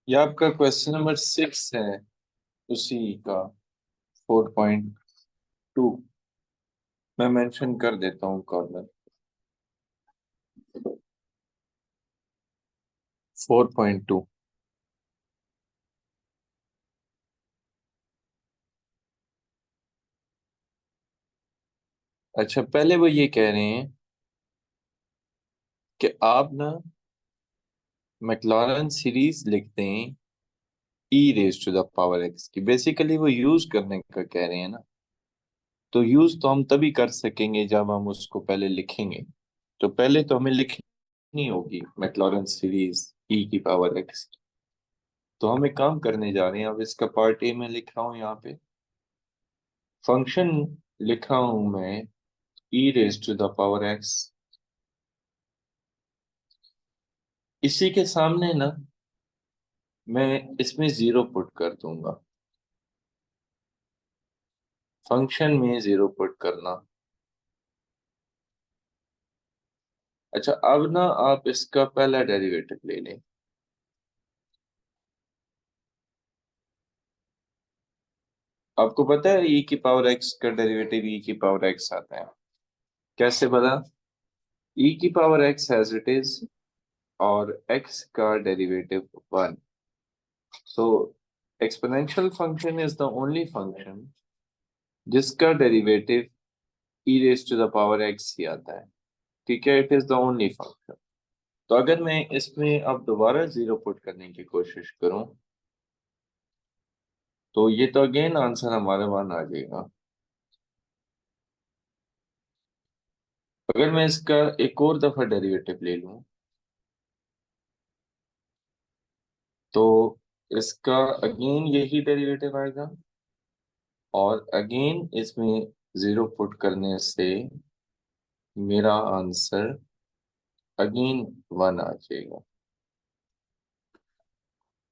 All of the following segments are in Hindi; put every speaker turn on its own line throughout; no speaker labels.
ये आपका क्वेश्चन नंबर 6 है, उसी का 4.2। मैं मेंशन कर देता हूँ कॉर्नर। 4.2। अच्छा, पहले वो ये कह रहे हैं कि आप ना मैक्लॉरेन सीरीज लिखते हैं e raise to the power x की। बेसिकली वो यूज करने का कह रहे हैं ना। तो यूज तो हम तभी कर सकेंगे जब हम उसको पहले लिखेंगे। तो पहले तो हमें लिखनी होगी मैक्लॉरेन सीरीज ई की पावर एक्स। तो हम एक काम करने जा रहे हैं। अब इसका पार्ट ए में लिख रहा हूँ यहाँ पे। फंक्शन लिख रहा हूं मैं e raise to the power x. इसी के सामने ना मैं इसमें जीरो पुट कर दूंगा। फंक्शन में जीरो पुट करना। अच्छा, अब ना आप इसका पहला डेरिवेटिव ले लें। आपको पता है ई की पावर एक्स का डेरिवेटिव ई की पावर एक्स आता है। कैसे पता? ई की power x as it is और एक्स का derivative 1। So exponential function is the only function जिसका derivative e raise to the power x ही आता है। ठीक है, it is the only function. तो अगर मैं इसमें अब दोबारा जीरो पुट करने की कोशिश करूं तो ये तो अगेन आंसर हमारा वन आ जाएगा। अगर मैं इसका एक और दफा डेरिवेटिव ले लूं तो इसका अगेन यही डेरिवेटिव आएगा और अगेन इसमें जीरो पुट करने से मेरा आंसर अगेन वन आ जाएगा।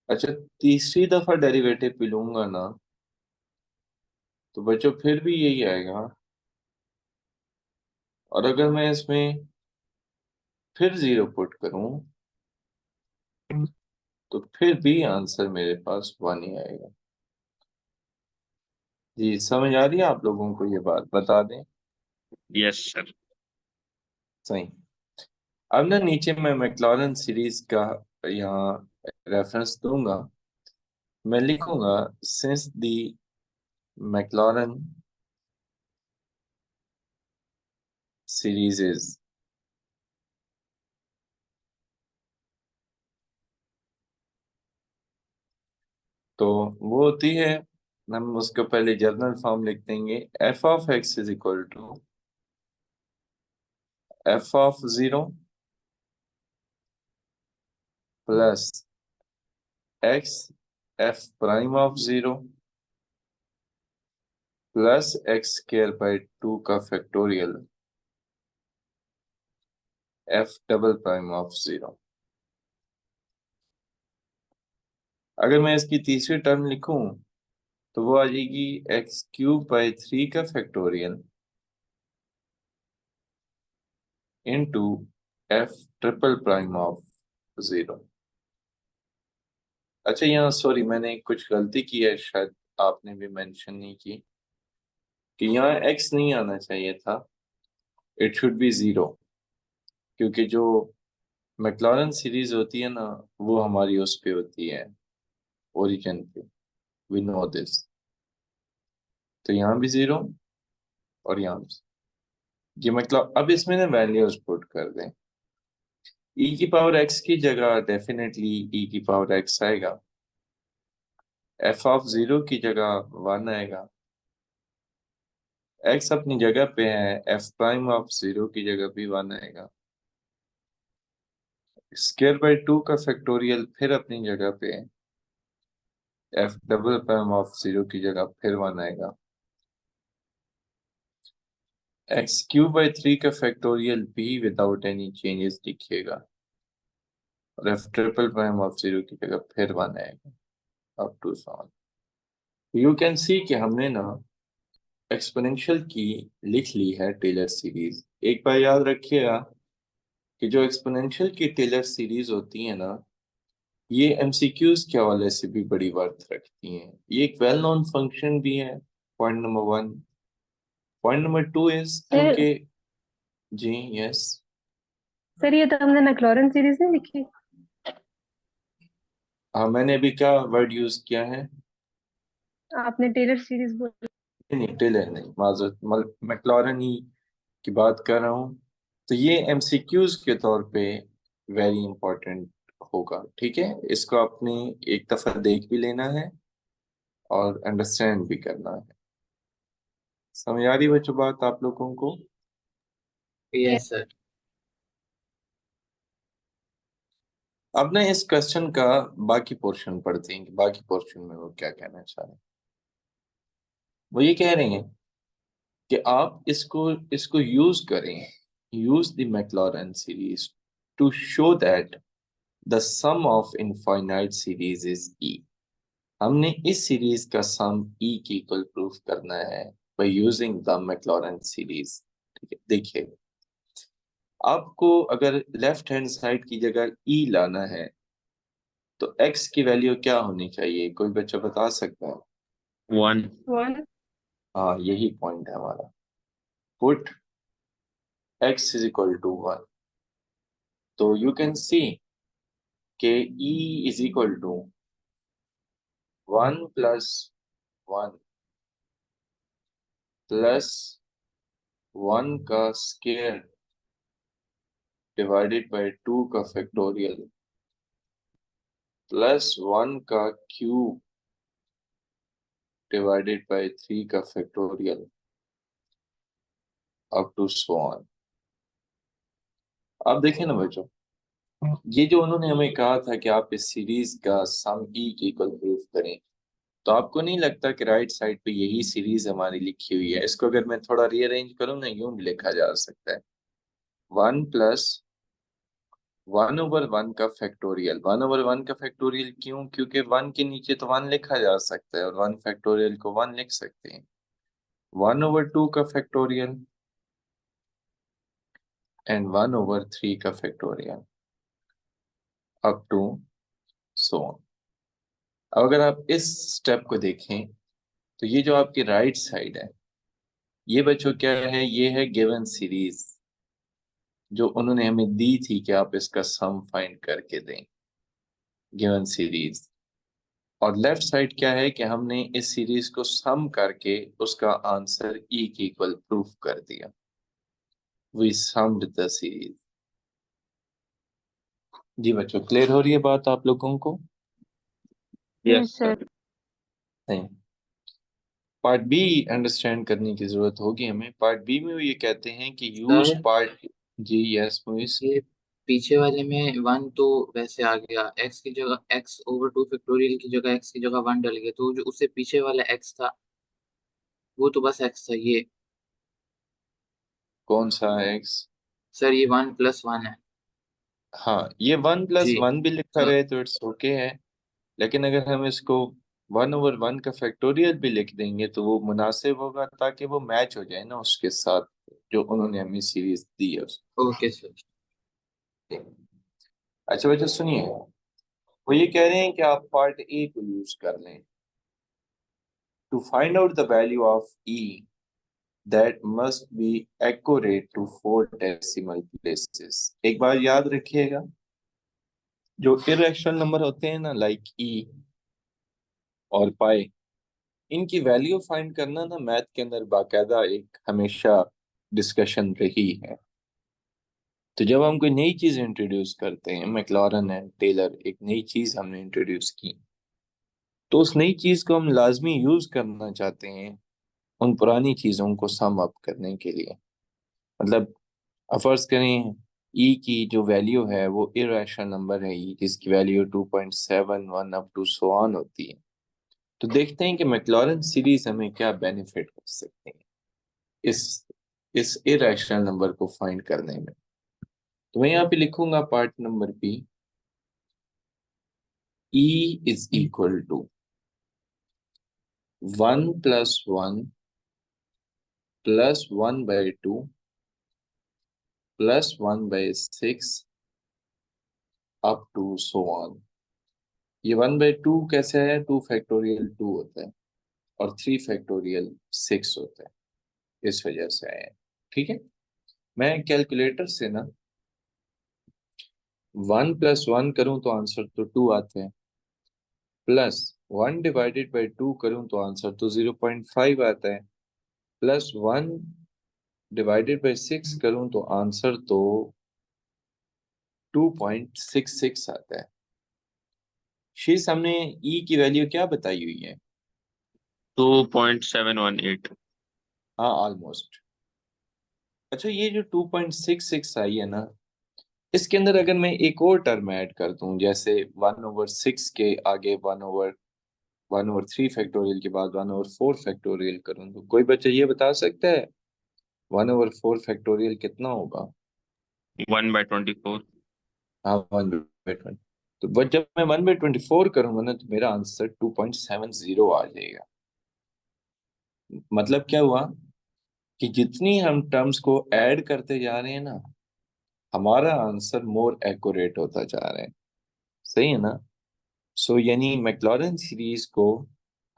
अच्छा, तीसरी दफा डेरिवेटिव भी लूंगा ना तो बच्चों फिर भी यही आएगा। और अगर मैं इसमें फिर जीरो पुट करूं तो फिर भी आंसर मेरे पास वन ही आएगा। जी, समझ आ रही है आप लोगों को? ये बात बता दें।
Yes sir.
सही। अब ना नीचे मैं मैक्लॉरेन सीरीज का यहाँ रेफरेंस दूंगा। मैं लिखूंगा सिंस द मैक्लॉरेन सीरीज इज। तो वो होती है, हम उसका पहले जर्नल फॉर्म लिख देंगे। F of x is equal to f of zero plus x f prime of zero plus x square by two का factorial f double prime of zero. अगर मैं इसकी तीसरी टर्म लिखूं तो वो आ जाएगी एक्स क्यूब बाई थ्री का factorial into F triple prime of zero. अच्छा, यहाँ सॉरी मैंने कुछ गलती की है, शायद आपने भी मेंशन नहीं की कि यहाँ एक्स नहीं आना चाहिए था। It should be zero. क्योंकि जो मैक्लॉरेन सीरीज होती है ना वो हमारी उस पे होती है, ओरिजिन पे। We know this. तो यहाँ भी जीरो और यहाँ भी। ये मतलब अब इसमें ना वैल्यूज पुट कर दें। ई की पावर एक्स की जगह डेफिनेटली ई की पावर एक्स आएगा। एफ ऑफ जीरो की जगह वन आएगा। एक्स अपनी जगह पे है, एफ प्राइम ऑफ जीरो की जगह भी वन आएगा। स्क्वायर बाई टू का फैक्टोरियल फिर अपनी जगह पे है, F double prime of zero की जगह फिर वन आएगा। एक्स क्यूब बाई थ्री का फैक्टोरियल भी विदाउट एनी चेंजेस दिखिएगा और F triple prime of zero की जगह फिर वन आएगा। Up to so on you can see कि हमने ना एक्सपोनेंशियल की लिख ली है टेलर सीरीज। एक बार याद रखिएगा कि जो एक्सपोनेंशियल की टेलर सीरीज होती है ना ये एमसीक्यूज के हवाले से भी बड़ी वर्थ रखती हैं। ये एक वेल नोन फंक्शन भी है, point number 1। Point number 2 is
sir
क्योंकि जी यस,
सर ये तो हमने मैक्लॉरेन सीरीज नहीं लिखी।
हाँ मैंने अभी क्या वर्ड यूज किया है?
आपने टेलर सीरीज बोली।
नहीं टेलर नहीं, माजरत, मैक्लॉरन ही की बात कर रहा हूँ। तो ये एमसीक्यूज के तौर पे वेरी इंपॉर्टेंट होगा, ठीक है। इसको आपने एक दफा देख भी लेना है और अंडरस्टैंड भी करना है। समझ आ रही बच्चों बात आप लोगों को?
Yes sir.
अब ना इस क्वेश्चन का बाकी पोर्शन पढ़ते हैं कि बाकी पोर्शन में वो क्या कहना चाह रहे हैं। वो ये कह रहे हैं कि आप इसको इसको यूज करें, use the Maclaurin series to show that the sum of infinite series is E। हमने इस सीरीज का सम E की इक्वल प्रूफ करना है by using the Maclaurin series। ठीक है, देखिए आपको अगर लेफ्ट हैंड साइड की जगह E लाना है तो x की वैल्यू क्या होनी चाहिए? कोई बच्चा बता सकता है?
1।
1।
हाँ यही पॉइंट है हमारा। Put x is equal to 1, तो यू कैन सी के E is equal to 1 plus 1 plus 1 का स्क्वायर डिवाइडेड बाय 2 का फैक्टोरियल प्लस 1 का क्यूब डिवाइडेड बाय 3 का factorial up to so on. आप देखें ना बच्चों, ये जो उन्होंने हमें कहा था कि आप इस सीरीज का सम ई की इक्वल प्रूफ करें, तो आपको नहीं लगता कि राइट साइड पे यही सीरीज हमारी लिखी हुई है? इसको अगर मैं थोड़ा रीअरेंज करूँ ना, यूं भी लिखा जा सकता है 1 प्लस 1/1 का फैक्टोरियल। 1/1 का फैक्टोरियल क्यों? क्योंकि 1 के नीचे तो 1 लिखा जा सकता है और 1 फैक्टोरियल को 1 लिख सकते हैं। 1/2 का फैक्टोरियल एंड 1/3 का factorial up to so on. अब अगर आप इस स्टेप को देखें तो ये जो आपकी राइट साइड है, ये बच्चों क्या है? ये है गिवन सीरीज जो उन्होंने हमें दी थी कि आप इसका सम फाइंड करके दें, गिवन सीरीज। और लेफ्ट साइड क्या है कि हमने इस सीरीज को सम करके उसका आंसर ई की इक्वल प्रूफ कर दिया। We summed the series. जी बच्चों क्लियर हो रही है बात आप लोगों को?
Yes
sir.
सर।
नहीं, पार्ट बी अंडरस्टैंड करने की जरूरत होगी हमें। पार्ट बी में वो ये कहते हैं कि यूज
सर
पार्ट। जी यस मुइस।
ये पीछे वाले में 1 तो वैसे आ गया, x की जगह x/2 फैक्टोरियल की जगह x की जगह 1 डल गया, तो जो उससे पीछे वाला x था वो तो बस x था ये।
कौन सा एक्स?
सर ये 1+1 है।
हाँ ये 1+1 भी लिखा
जी।
रहे तो इट्स ओके है, लेकिन अगर हम इसको 1/1 का फैक्टोरियल भी लिख देंगे तो वो मुनासिब होगा, ताकि वो मैच हो जाए ना उसके साथ जो उन्होंने हमें सीरीज दी है उसको।
Okay sir.
अच्छा बच्चा सुनिए, वो ये कह रहे हैं कि आप पार्ट ए को यूज कर लें to find out the value of E that must be accurate to 4 decimal places. एक बार याद रखिएगा, जो इरेशनल नंबर होते हैं ना लाइक ई और पाई, इनकी वैल्यू फाइंड करना ना मैथ के अंदर बाकायदा एक हमेशा डिस्कशन रही है। तो जब हम कोई नई चीज इंट्रोड्यूस करते हैं, मैक्लॉरन एंड टेलर एक नई चीज हमने इंट्रोड्यूस की, तो उस नई चीज को हम लाजमी यूज करना चाहते हैं उन पुरानी चीजों को सम अप करने के लिए। मतलब अब फर्ज करें ई की जो वैल्यू है वो इरेशनल नंबर है ई, जिसकी value 2.71 up to so on होती है। तो देखते हैं कि मैक्लॉरन सीरीज हमें क्या बेनिफिट कर सकते हैं इस इस इरेशनल नंबर को फाइंड करने में। तो मैं यहाँ पे लिखूंगा part number B, E is equal to 1+1 plus 1/2 plus 1/6 up to so on. ये 1/2 कैसे है? 2 फैक्टोरियल 2 होता है और 3 फैक्टोरियल 6 होता है, इस वजह से आया है। ठीक है, मैं कैलकुलेटर से ना 1 + 1 करूं तो आंसर तो 2 आता है, प्लस 1 डिवाइडेड बाई 2 करूं तो आंसर तो 0.5 आता है, प्लस 1 डिवाइडेड बाई 6 करूं तो आंसर तो 2.66 आता है। शीर्ष हमने ई की वैल्यू क्या बताई हुई है?
2.718.
हाँ, ऑलमोस्ट। अच्छा, ये जो 2.66 आई है ना, इसके अंदर अगर मैं एक और टर्म ऐड कर दूं, जैसे 1/6 के आगे 1/3 फैक्टोरियल के बाद 1/4 फैक्टोरियल करूं, तो कोई बच्चा ये बता सकता है 1/4 फैक्टोरियल कितना होगा?
1/24.
हाँ, 1/20। तो बस जब मैं 1/24 करूंगा ना, तो मेरा आंसर 2.70 आ जाएगा। मतलब क्या हुआ कि जितनी हम टर्म्स को ऐड करते जा रहे हैं ना, हमारा आंसर मोर एक्यूरेट होता जा रहा है। सही है ना? सो यानी मैक्लॉरेन सीरीज को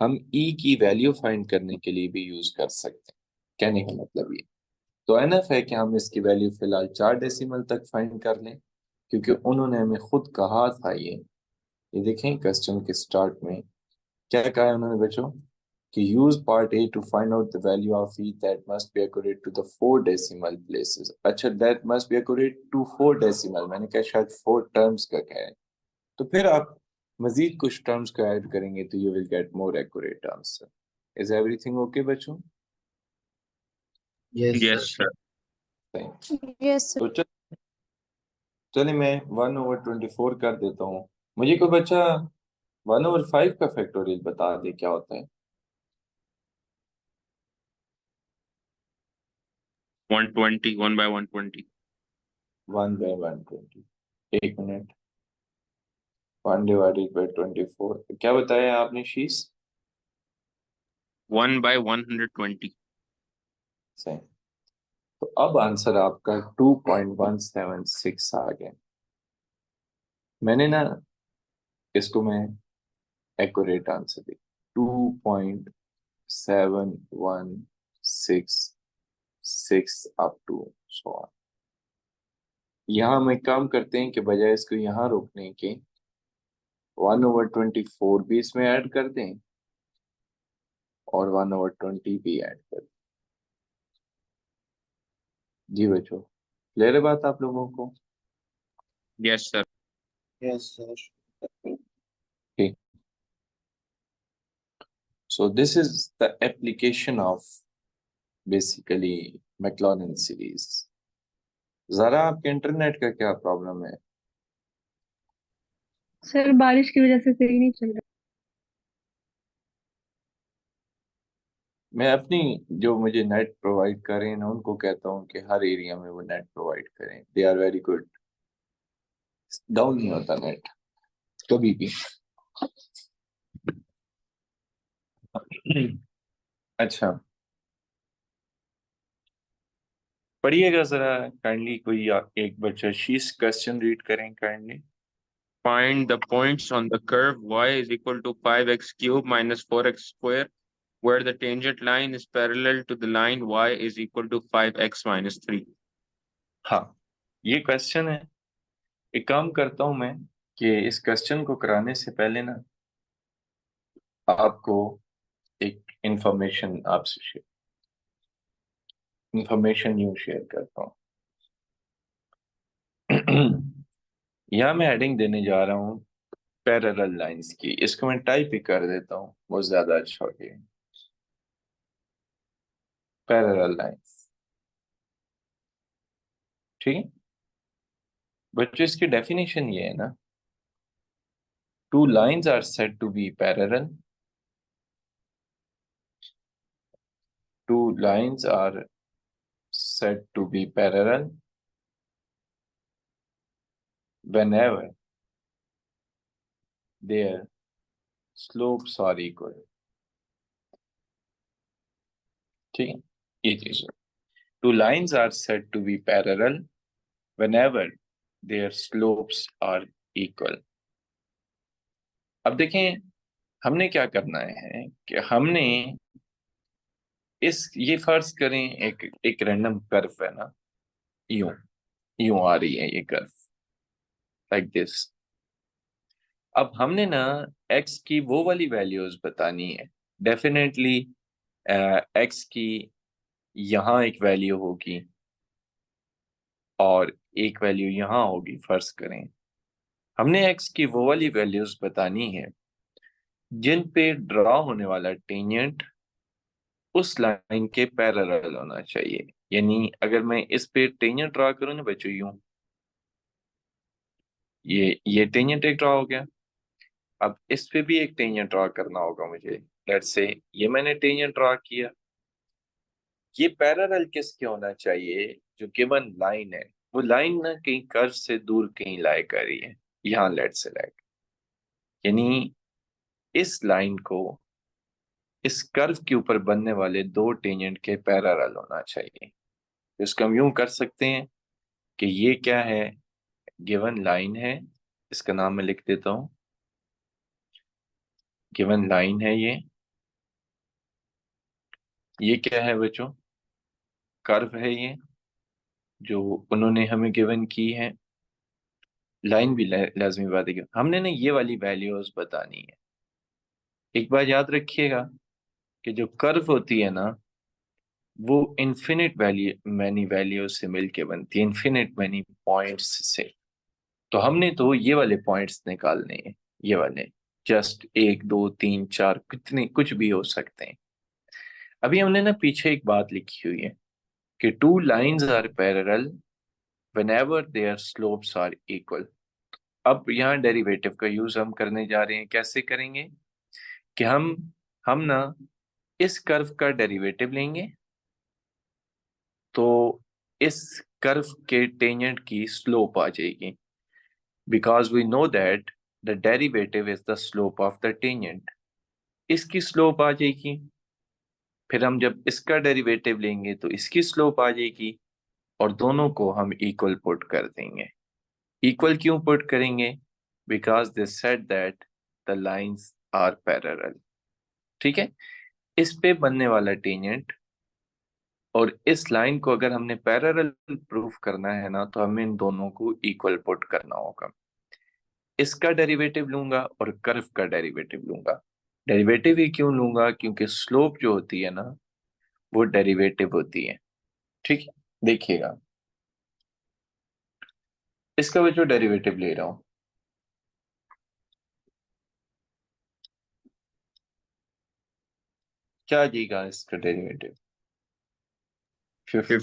हम ई की वैल्यू फाइंड करने के लिए भी यूज कर सकते हैं। कहने का मतलब ये तो एनफ है कि हम इसकी वैल्यू फिलहाल 4 डेसिमल तक फाइंड कर लें, क्योंकि उन्होंने हमें खुद कहा था ये देखें क्वेश्चन के स्टार्ट में क्या कहा है उन्होंने बच्चों, कि use part A to find out the value of E that must be accurate to the 4 decimal places. अच्छा, that must be accurate to 4 decimal, मैंने कहा शायद 4 टर्म्स का कहा है, तो फिर आप मजीद कुछ टर्म्स को ऐड करेंगे तो you will get more accurate answer. Is everything okay बच्चों?
Yes
Yes,
sir.
sir.
सही।
यस
तो चलिए मैं 1/24 कर देता हूँ। मुझे कोई बच्चा 1/5 का फैक्टोरियल बता दे क्या होता है?
120. 1/120.
1/120। एक मिनट, 1/24 क्या बताया आपने शीश?
1/120.
सही। तो अब आंसर आपका 2.176 आ गया। मैंने ना इसको मैं एक्यूरेट आंसर दी, 2.716 अप टू सो। यहाँ हम एक काम करते हैं कि बजाय इसको यहाँ रोकने के 1/24 भी इसमें ऐड कर दें और 1/20 भी ऐड कर दें। जी बच्चों, क्लियर है बात आप लोगों को?
Yes, sir.
Yes sir.
ठीक। So this is the application of basically Maclaurin series. जरा आपके इंटरनेट का क्या प्रॉब्लम है?
सर बारिश की वजह से सही नहीं चल रहा।
मैं अपनी जो मुझे नेट प्रोवाइड कर रहे हैं ना, उनको कहता हूँ कि हर एरिया में वो नेट प्रोवाइड करें, they are very good. Down नहीं होता नेट कभी भी। अच्छा, पढ़िएगा जरा काइंडली, कोई एक बच्चा शीश क्वेश्चन रीड करें kindly.
Find the points on the curve y is equal to 5x cubed minus 4x square, where the tangent line is parallel to the line y is equal to 5x minus 3.
हाँ, ये क्वेश्चन है। एक काम करता हूं मैं कि इस क्वेश्चन को कराने से पहले ना आपको एक इंफॉर्मेशन यूं शेयर करता हूँ। यहाँ मैं हेडिंग देने जा रहा हूँ पैरेलल लाइंस की। इसको मैं टाइप ही कर देता हूँ, वो ज्यादा अच्छा होगी। पैरेलल लाइंस, ठीक है बच्चों। इसकी डेफिनेशन ये है ना, two lines are said to be parallel, two lines are said to be parallel whenever their slopes are equal। ठीक है, ये चीज। Two lines are said to be parallel whenever their slopes are equal। अब देखें हमने क्या करना है कि हमने ये फर्ज करें एक एक रैंडम कर्व है ना, यूं यूं आ रही है ये कर्व लाइक दिस। अब हमने ना एक्स की वो वाली वैल्यूज बतानी है। डेफिनेटली एक्स की यहाँ एक वैल्यू होगी और एक वैल्यू यहाँ होगी, फर्ज करें। हमने एक्स की वो वाली वैल्यूज बतानी है जिन पे ड्रॉ होने वाला टेंजेंट उस लाइन के पैरेलल होना चाहिए। यानी अगर मैं इस पे टेंजेंट ड्रॉ करूँ ना बच्चों, यूं, ये टेंजेंट एक ड्रॉ हो गया। अब इस पे भी एक टेंजेंट ड्रॉ करना होगा मुझे। लेट्स से ये मैंने टेंजेंट ड्रॉ किया, ये पैरेलल किसके होना चाहिए? जो गिवन लाइन है वो लाइन ना कहीं कर्व से दूर कहीं लाई कर रही है, यहाँ लेट्स से लाइक, यानी इस लाइन को इस कर्व के ऊपर बनने वाले दो टेंजेंट के पैरेलल होना चाहिए। तो इसको हम यूं कर सकते हैं कि ये क्या है, गिवन लाइन है, इसका नाम मैं लिख देता हूं, गिवन लाइन है ये क्या है बच्चों? कर्व है ये जो उन्होंने हमें गिवन की है। लाइन भी लाजमी बात है कि हमने ना ये वाली वैल्यूज बतानी है। एक बात याद रखिएगा कि जो कर्व होती है ना वो इन्फिनिट वैल्यू मैनी वैल्यूज से मिलके बनती है, इन्फिनिट मैनी पॉइंट्स से। तो हमने तो ये वाले पॉइंट्स निकालने हैं, ये वाले, जस्ट एक दो तीन चार कितने कुछ भी हो सकते हैं। अभी हमने ना पीछे एक बात लिखी हुई है कि two lines are parallel whenever their slopes are equal. अब यहाँ डेरिवेटिव का यूज हम करने जा रहे हैं। कैसे करेंगे कि हम ना इस कर्व का डेरिवेटिव लेंगे तो इस कर्व के टेंजेंट की स्लोप आ जाएगी, because we know that the derivative is the slope of the tangent. इसकी स्लोप आ जाएगी, फिर हम जब इसका डेरिवेटिव लेंगे तो इसकी स्लोप आ जाएगी, और दोनों को हम इक्वल पुट कर देंगे। इक्वल क्यों पुट करेंगे? Because they said that the lines are parallel. ठीक है, इस पे बनने वाला टेंजेंट और इस लाइन को अगर हमने पैरेलल प्रूफ करना है ना तो हमें इन दोनों को इक्वल पुट करना होगा। इसका डेरिवेटिव लूंगा और कर्व का डेरिवेटिव लूंगा। डेरिवेटिव ही क्यों लूंगा? क्योंकि स्लोप जो होती है ना वो डेरिवेटिव होती है। ठीक है, देखिएगा इसका मैं जो डेरिवेटिव ले रहा हूं, क्या आ जाएगा इसका derivative?
15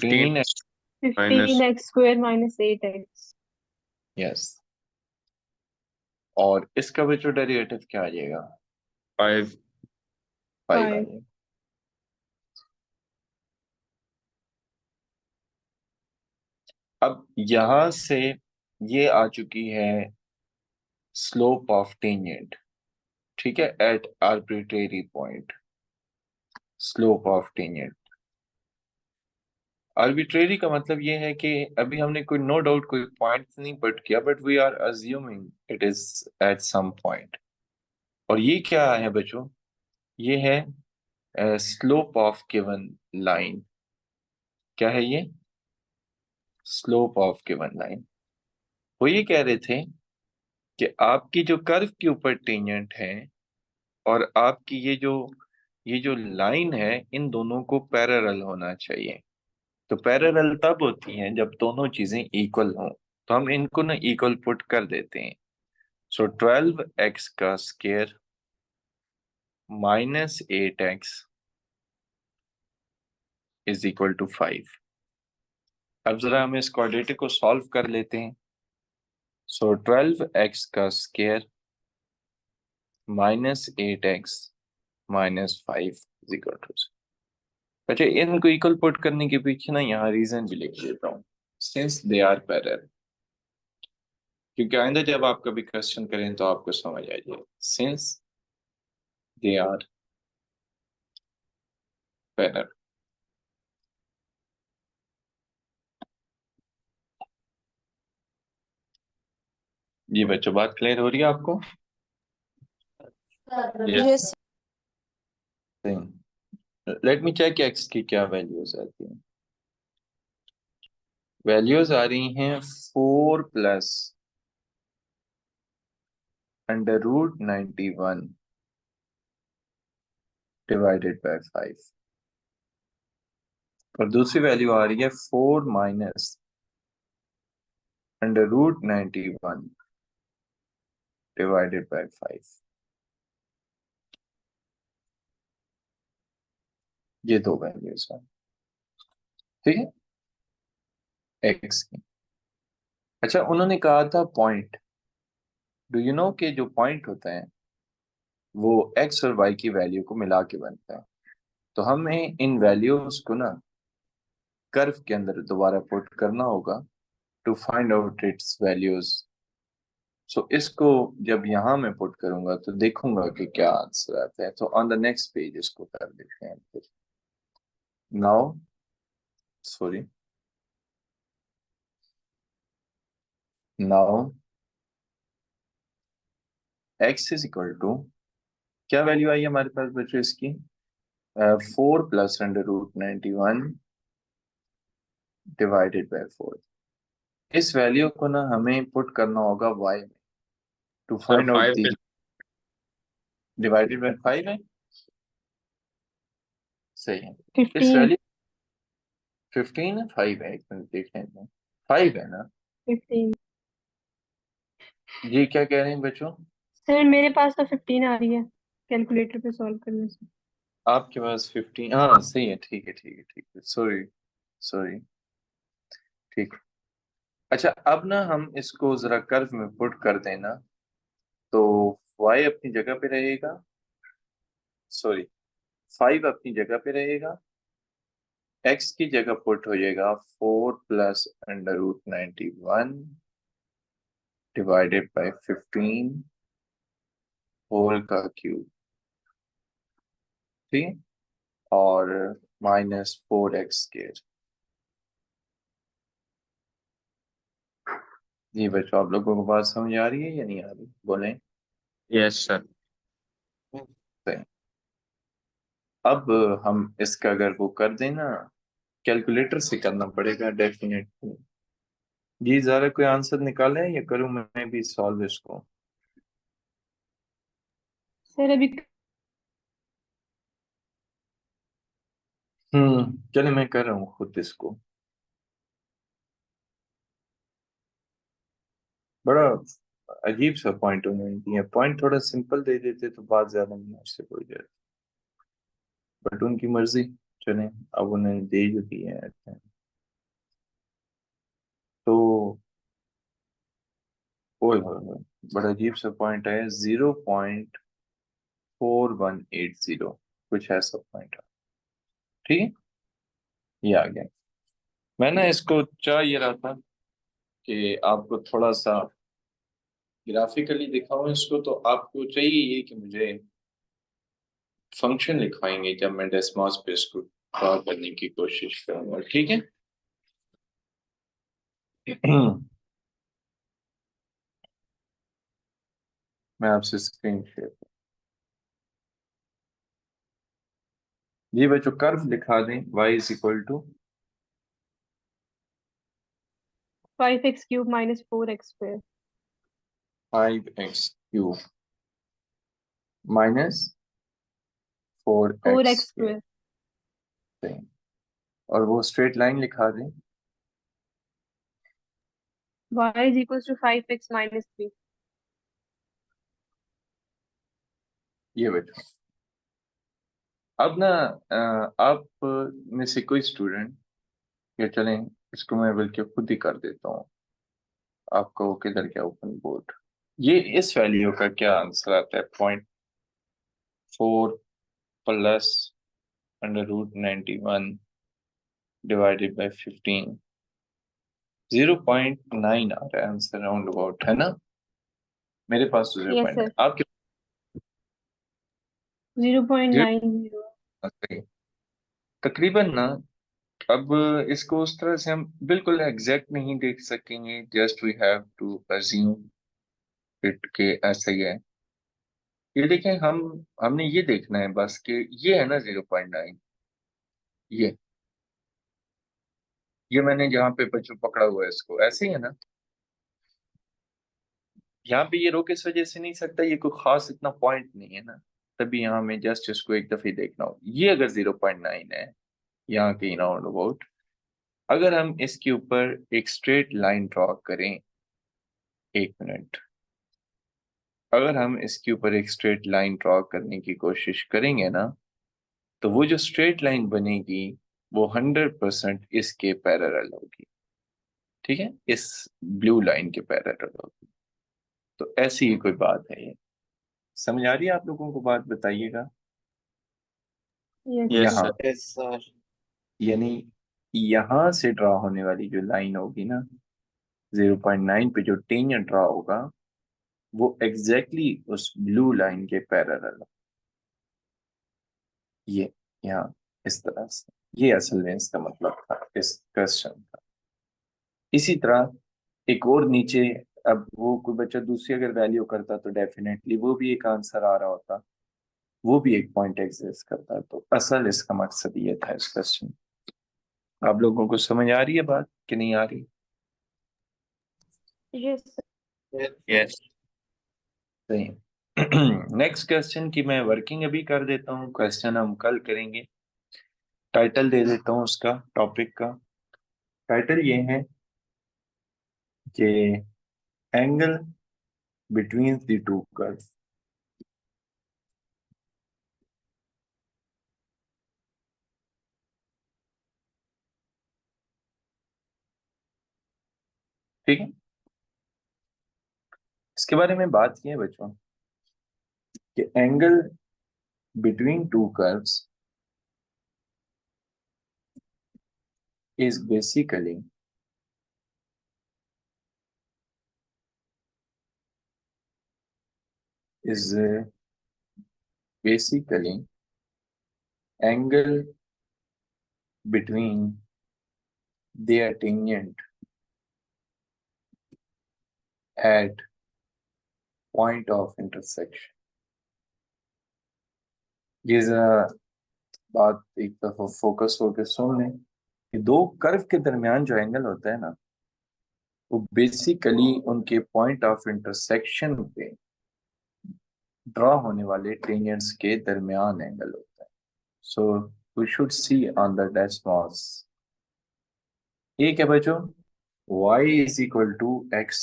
15।
minus
15x² - 8x।
Yes, और इसका भी जो डेरिवेटिव क्या आ जाएगा?
5।
5 आ
5।
जाएगा। अब यहां से ये आ चुकी है स्लोप ऑफ टेंजेंट। ठीक है, at arbitrary point slope of tangent. Arbitrary का मतलब ये है कि अभी हमने कोई नो डाउट कोई पॉइंट नहीं पुट किया, but we are assuming it is at some point. और ये क्या है बच्चों? ये है स्लोप ऑफ गिवन लाइन। क्या है ये? Slope of given line. वो ये कह रहे थे कि आपकी जो कर्व के ऊपर टेंजेंट है और आपकी ये जो लाइन है इन दोनों को पैरेलल होना चाहिए। तो पैरेलल तब होती हैं जब दोनों चीजें इक्वल हों। तो हम इनको ना इक्वल पुट कर देते हैं। सो 12x का square -8x is equal to 5। अब जरा हम इस क्वाड्रेटिक को सॉल्व कर लेते हैं। सो 12x का square -8x -5 is equal to. अच्छा, इनको इक्वल पुट करने के पीछे ना यहाँ रीजन भी लिख देता हूँ, सिंस दे आर पैरेलल। क्योंकि आइंदा जब आप कभी क्वेश्चन करें तो आपको समझ आ जाए, सिंस दे आर पैरेलल। जी बच्चों, बात क्लियर हो रही है आपको?
Yes.
Let me check X की क्या वैल्यूज आती हैं। वैल्यूज आ रही हैं 4 plus under root 91 divided by 5 और दूसरी वैल्यू आ रही है 4 minus under root 91 divided by 5। ये दो वैल्यूज हैं, ठीक है, एक्स की। अच्छा, उन्होंने कहा था पॉइंट। डू यू नो कि जो पॉइंट होता है वो एक्स और वाई की वैल्यू को मिला के बनता है। तो हमें इन वैल्यूज को ना कर्व के अंदर दोबारा पुट करना होगा to find out its values. So इसको जब यहाँ मैं पुट करूंगा तो देखूंगा कि क्या आंसर आता है। तो ऑन द नेक्स्ट पेज इसको कर देते हैं फिर। Now sorry, now X is equal to, क्या वैल्यू आई हमारे पास बच्चों इसकी, 4 plus under root 91 divided by 4। इस वैल्यू को ना हमें पुट करना होगा y में टू
Sir,
फाइंड आउट
5
दी,
is
डिवाइडेड बाय 5 है, सही है। इस
15
वैल्यू 15 है, 5 है, एक मिनट देख लेते हैं, 5 है ना
15
जी? क्या कह रहे हैं बच्चों?
सर मेरे पास तो 15 आ रही है कैलकुलेटर पे सॉल्व करने से।
आपके पास 15, हाँ सही है, ठीक है ठीक है ठीक है, सॉरी सॉरी, ठीक। अच्छा, अब ना हम इसको जरा कर्व में पुट कर देना, तो y अपनी जगह पे रहेगा, सॉरी 5 अपनी जगह पे रहेगा, x की जगह पुट हो जाएगा 4 plus under root 91 divided by 15 whole का क्यूब, ठीक है, और माइनस 4x स्क्वायर। जी बच्चों, आप लोगों को बात समझ आ रही है या नहीं आ रही, बोलें।
yes, sir.
सही। अब हम इसका अगर वो कर देना, कैलकुलेटर से करना पड़ेगा डेफिनेटली। जी ज़रा कोई आंसर निकाले या करूं मैं भी सॉल्व इसको?
सर अभी
चले मैं कर रहा हूँ खुद इसको। बड़ा अजीब सा पॉइंट उन्होंने दिया, पॉइंट थोड़ा सिंपल दे देते तो बात ज्यादा मुश्किल हो जाती, बट उनकी मर्जी। चले, अब उन्होंने दे जो दिया है तो ओए होए होए, बड़ा अजीब सा पॉइंट है, 0.4180, कुछ ऐसा पॉइंट है, ठीक है, ये आ गया। मैं ना इसको चाह ये रहा था कि आपको थोड़ा सा ग्राफिकली दिखाऊं इसको, तो आपको चाहिए ये कि मुझे फंक्शन लिखवाएंगे जब मैं डेस्मॉस पे इसको ड्रॉ करने की कोशिश करूंगा, ठीक है। मैं आपसे स्क्रीन शेयर, जी बच्चों कर्व दिखा दें, y is equal to
5x cube minus 4x square
5x³ minus 4x
4x square
और वो स्ट्रेट लाइन लिखा दें,
y is equal to 5x minus 3।
ये बच्चों। अब ना आप में से कोई स्टूडेंट, या चलें इसको मैं बल्कि खुद ही कर देता हूँ, आपका वो किधर गया ओपन बोर्ड, ये इस वैल्यू का क्या आंसर आता है, 0.4 plus under root 91 divided by 15, 0.9 आ रहा है आंसर राउंड अबाउट, है ना? मेरे पास तो
यस
0.9,
सर,
आपके
0.90।
पास तकरीबन ना। अब इसको उस तरह से हम बिल्कुल एग्जैक्ट नहीं देख सकेंगे, just we have to assume it के ऐसा ही है। ये देखें, हमने ये देखना है बस कि ये है ना 0.9, ये मैंने जहाँ पे बच्चों पकड़ा हुआ है इसको ऐसे ही है ना। यहाँ पे ये रोक इस वजह से नहीं सकता, ये कोई खास इतना पॉइंट नहीं है ना, तभी यहाँ में जस्ट इसको एक दफे देखना हो। ये अगर 0.9 है यहाँ के राउंड अबाउट, अगर हम इसके ऊपर एक स्ट्रेट लाइन ड्रॉ करें, एक मिनट, अगर हम इसके ऊपर एक स्ट्रेट लाइन ड्रॉ करने की कोशिश करेंगे ना, तो वो जो स्ट्रेट लाइन बनेगी वो 100% इसके पैरेलल होगी, ठीक है, इस ब्लू लाइन के पैरेलल होगी। तो ऐसी ही कोई बात है ये, समझ आ रही है आप लोगों को बात? बताइएगा।
यस।
यस
यहाँ
सर।
Yes sir.
यानी यहाँ से ड्रॉ होने वाली जो लाइन होगी ना 0.9 पे, जो टेंजेंट ड्रॉ होगा वो एग्जैक्टली उस ब्लू लाइन के पैरेलल, ये यहाँ इस तरह से, ये असल में इसका मतलब था इस क्वेश्चन का। इसी तरह एक और नीचे, अब वो कोई बच्चा दूसरी अगर वैल्यू करता तो डेफिनेटली वो भी एक आंसर आ रहा होता, वो भी एक पॉइंट एग्जिस्ट करता। तो असल इसका मकसद ये था इस क्वेश्चन। आप लोगों को समझ आ रही है बात कि नहीं आ रही?
यस।
यस।
सही। नेक्स्ट क्वेश्चन की मैं वर्किंग अभी कर देता हूँ, क्वेश्चन हम कल करेंगे। टाइटल दे देता हूँ उसका, टॉपिक का टाइटल ये है कि angle between the two curve. ठीक है, इसके बारे में बात की है बच्चों कि angle between two curves is basically is basically angle between their tangent at point of intersection। ये जरा बात एक दफा फोकस होकर सुन लें कि दो कर्व के दरमियान जो एंगल होता है ना, वो बेसिकली उनके पॉइंट ऑफ इंटरसेक्शन पे ड्रॉ होने वाले टेंजेंट्स के दरमियान एंगल होता है। So we should see on the Desmos. एक है बच्चों y is equal to X,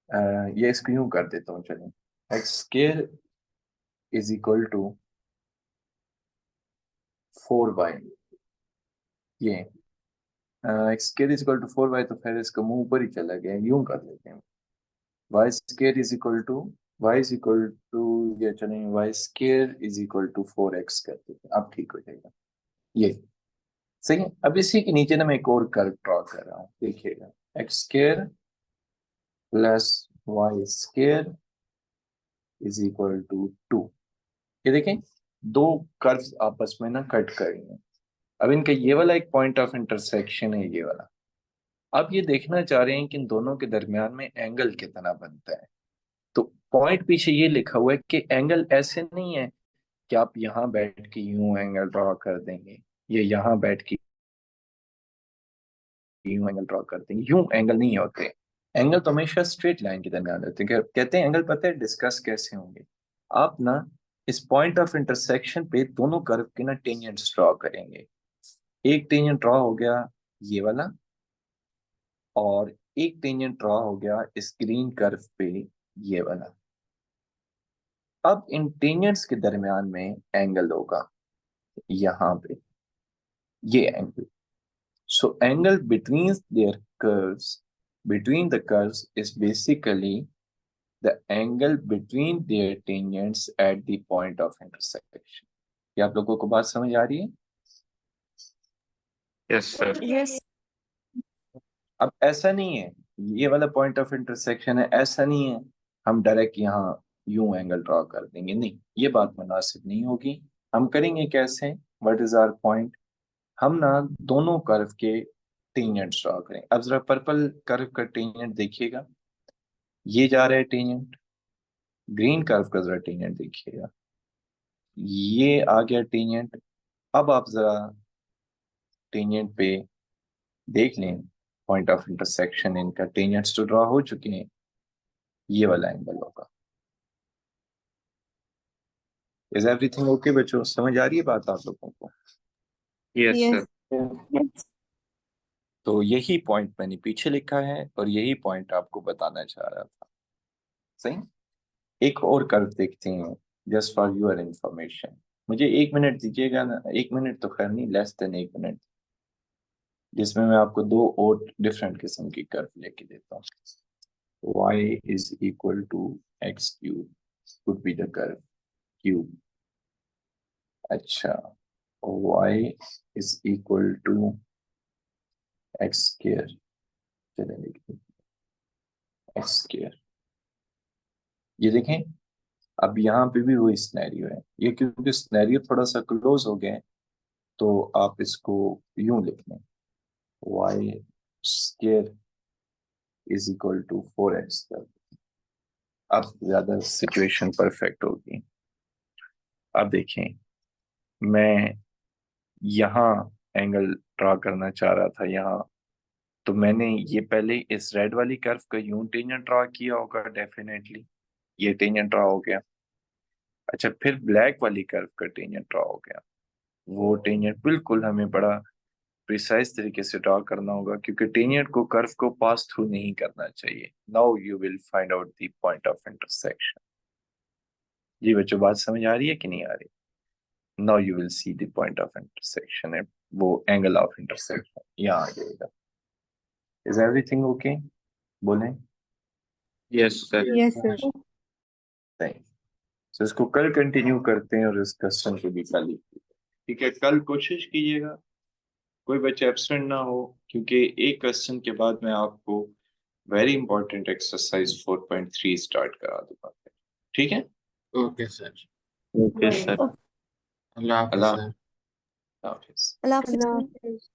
ये इसको यूं कर देता हूँ, चलिए X square is equal to 4y, ये X square is equal to 4y, तो फिर इसका मुंह ऊपर ही चला गया, यूं कर लेते हैं Y square is equal to Y is equal to, ये चलें Y square is equal to 4x कर देते हैं, अब ठीक हो जाएगा ये। सही है। अब इसी के नीचे ना मैं एक और कर्व ड्रॉ कर रहा हूँ, देखिएगा X square plus Y square is equal to 2। ये देखें दो कर्व्स आपस में ना कट करेंगे। अब इनका ये वाला एक पॉइंट ऑफ इंटरसेक्शन है, ये वाला। अब ये देखना चाह रहे हैं कि इन दोनों के दरमियान में एंगल कितना बनता है। तो पॉइंट पीछे ये लिखा हुआ है कि एंगल ऐसे नहीं है कि आप यहाँ बैठ के यूं एंगल ड्रॉ कर देंगे, ये यहाँ बैठ के यूं एंगल ड्रॉ कर देंगे, यूं एंगल नहीं होते। एंगल तो हमेशा स्ट्रेट लाइन के दरमियान रहते हैं। कहते हैं एंगल पता है डिस्कस कैसे होंगे, आप ना इस पॉइंट ऑफ इंटरसेक्शन पे दोनों कर्व के ना टेंजेंट्स ड्रॉ करेंगे। एक टेंजेंट ड्रॉ हो गया ये वाला, और एक टेंजेंट ड्रॉ हो गया इस ग्रीन कर्व पे ये वाला। अब इन टेंजेंट्स के दरमियान में एंगल होगा यहाँ पे, ये angle. So angle between their curves, between the curves is basically the angle between their tangents at the point of intersection। क्या आप लोगों को बात समझ आ रही है?
Yes sir.
यस।
अब ऐसा नहीं है ये वाला पॉइंट ऑफ इंटरसेक्शन है, ऐसा नहीं है हम डायरेक्ट यहाँ यूं एंगल ड्रॉ कर देंगे, नहीं, ये बात मुनासिब नहीं होगी। हम करेंगे कैसे? What is our point? हम ना दोनों कर्व के टेंजेंट्स ड्रॉ करें। अब जरा पर्पल कर्व का टेंजेंट देखिएगा, ये जा रहा है टेंजेंट, ग्रीन कर्व का जरा टेंजेंट देखिएगा, ये आ गया टेंजेंट। अब आप जरा टेंजेंट पे देख लें, पॉइंट ऑफ इंटरसेक्शन इनका, टेंजेंट्स तो ड्रॉ हो चुके हैं, ये वाला एंगल होगा। इज एवरीथिंग ओके बच्चों, समझ आ रही है बात आप लोगों को?
Yes,
Yes.
sir.
तो यही पॉइंट मैंने पीछे लिखा है और यही पॉइंट आपको बताना चाह रहा था। सही, एक और कर्व देखते हैं जस्ट फॉर योर इंफॉर्मेशन। मुझे 1 मिनट दीजिएगा ना, 1 मिनट तो खैर नहीं, लेस देन 1 मिनट, जिसमें मैं आपको 2 और डिफरेंट किस्म की कर्व लेके देता हूँ। y is equal to x cube could be the curve cube। अच्छा, y is equal to x square, चलिए लिखते हैं x square। ये देखें, अब यहाँ पे भी वही सिनेरियो है, ये क्योंकि सिनेरियो थोड़ा सा क्लोज हो गए तो आप इसको यूं लिख लें, y square is equal to 4x curve। अब ज्यादा सिचुएशन परफेक्ट होगी। अब देखें, मैं यहाँ एंगल ड्रा करना चाह रहा था यहाँ, तो मैंने ये पहले इस रेड वाली कर्व का यूं टेंजेंट ड्रा किया होगा डेफिनेटली, ये टेंजेंट ड्रा हो गया। अच्छा, फिर ब्लैक वाली कर्व का टेंजेंट ड्रा हो गया, वो टेंजेंट बिल्कुल हमें बड़ा प्रिसाइज तरीके से ड्रा करना होगा, क्योंकि टेंजेंट को कर्व को पास थ्रू नहीं करना चाहिए। Now you will find out the point of intersection. जी बच्चों, बात समझ आ रही है कि नहीं आ रही? Now you will see the point of intersection है, वो एंगल ऑफ इंटरसेक्शन यहाँ आ जाएगा। Is everything okay? बोलें।
Yes, sir.
Yes, sir.
नहीं, तो इसको कल कंटिन्यू करते हैं और इस क्वेश्चन को भी कल ही, ठीक है? कल कोशिश कीजिएगा कोई बच्चा एब्सेंट ना हो, क्योंकि एक क्वेश्चन के बाद मैं आपको वेरी इंपॉर्टेंट एक्सरसाइज 4.3 स्टार्ट करा दूंगा। ठीक है?
Okay sir.
Okay, sir.
अल्लाह हाफिज
अल्लाह
सर।
हाफिज।
अल्लाह हाफिज।
Allah Hafiz.